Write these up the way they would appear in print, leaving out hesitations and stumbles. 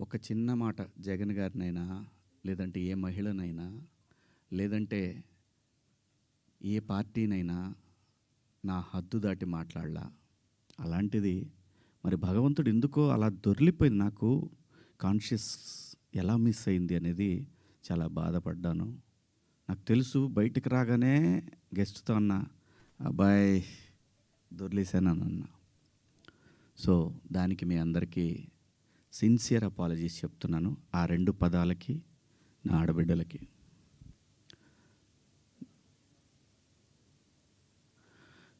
ఒక చిన్న మాట జగన్ గారినైనా, లేదంటే ఏ మహిళనైనా, లేదంటే ఏ పార్టీనైనా నా హద్దు దాటి మాట్లాడలా. అలాంటిది మరి భగవంతుడు ఎందుకో అలా దొర్లిపోయింది. నాకు కాన్షియస్ ఎలా మిస్ అయింది అనేది చాలా బాధపడ్డాను. నాకు తెలుసు బయటికి రాగానే గెస్ట్‌తో అన్నా, "అబ్బాయ్ దొర్లేసానన్నా." సో, దానికి మీ అందరికీ సిన్సియర్ అపాలజీస్ చెప్తున్నాను. ఆ 2 పదాలకి, నా ఆడబిడ్డలకి.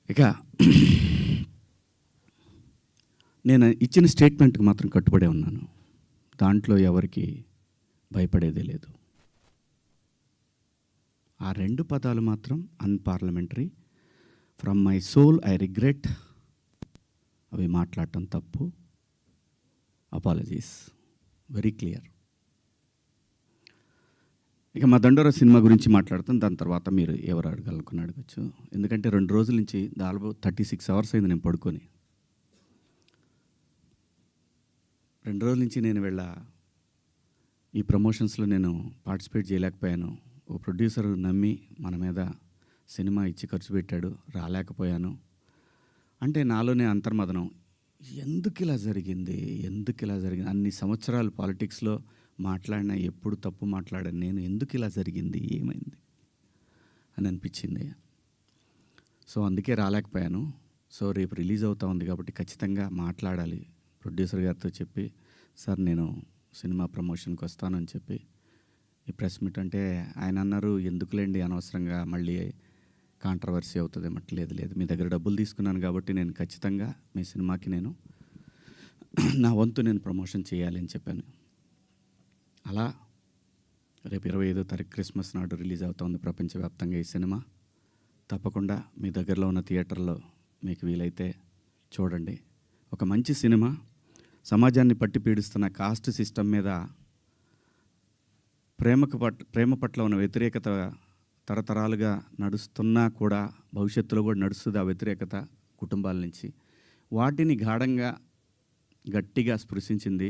ఇక నేను ఇచ్చిన స్టేట్మెంట్‌కి మాత్రం కట్టుబడే ఉన్నాను. దాంట్లో ఎవరికి భయపడేదే లేదు. ఆ 2 పదాలు మాత్రం unparliamentary. From my soul I regret. అవి మాట్లాడటం తప్పు. అపాలజీస్. Very clear. ఇక మా దండోరా సినిమా గురించి మాట్లాడతాను. దాని తర్వాత మీరు ఎవరు అడగాలనుకుని అడగచ్చు. ఎందుకంటే 2 రోజుల నుంచి దాదాపు 36 అవర్స్ అయింది నేను పడుకొని. 2 రోజుల నుంచి నేను ఈ ప్రమోషన్స్లో నేను పార్టిసిపేట్ చేయలేకపోయాను. ఓ ప్రొడ్యూసర్ నమ్మి మన మీద సినిమా ఇచ్చి ఖర్చు పెట్టాడు, రాలేకపోయాను. అంటే నాలోనే అంతర్మదనం. ఎందుకు ఇలా జరిగింది? అన్ని సంవత్సరాలు పాలిటిక్స్లో మాట్లాడినా ఎప్పుడు తప్పు మాట్లాడాను నేను. ఎందుకు ఇలా జరిగింది? ఏమైంది అని అనిపించింది. సో అందుకే రాలేకపోయాను. సో రేపు రిలీజ్ అవుతా ఉంది కాబట్టి ఖచ్చితంగా మాట్లాడాలి. ప్రొడ్యూసర్ గారితో చెప్పి, సార్ నేను సినిమా ప్రమోషన్కి వస్తానని చెప్పి ఈ ప్రెస్ మీట్ అంటే ఆయన అన్నారు, ఎందుకులేండి అనవసరంగా మళ్ళీ కాంట్రవర్సీ అవుతుంది. లేదు మీ దగ్గర డబ్బులు తీసుకున్నాను కాబట్టి నేను ఖచ్చితంగా మీ సినిమాకి నేను నా వంతు నేను ప్రమోషన్ చేయాలి అని చెప్పాను. అలా రేపు 25వ తారీఖు క్రిస్మస్ నాడు రిలీజ్ అవుతుంది ప్రపంచవ్యాప్తంగా ఈ సినిమా. తప్పకుండా మీ దగ్గరలో ఉన్న థియేటర్లో మీకు వీలైతే చూడండి. ఒక మంచి సినిమా. సమాజాన్ని పట్టి పీడిస్తున్న కాస్ట్ సిస్టమ్ మీద ప్రేమ పట్ల ఉన్న వ్యతిరేకత తరతరాలుగా నడుస్తున్నా కూడా భవిష్యత్తులో కూడా నడుస్తుంది. ఆ వ్యతిరేకత కుటుంబాల నుంచి వాటిని గాఢంగా గట్టిగా స్పృశించింది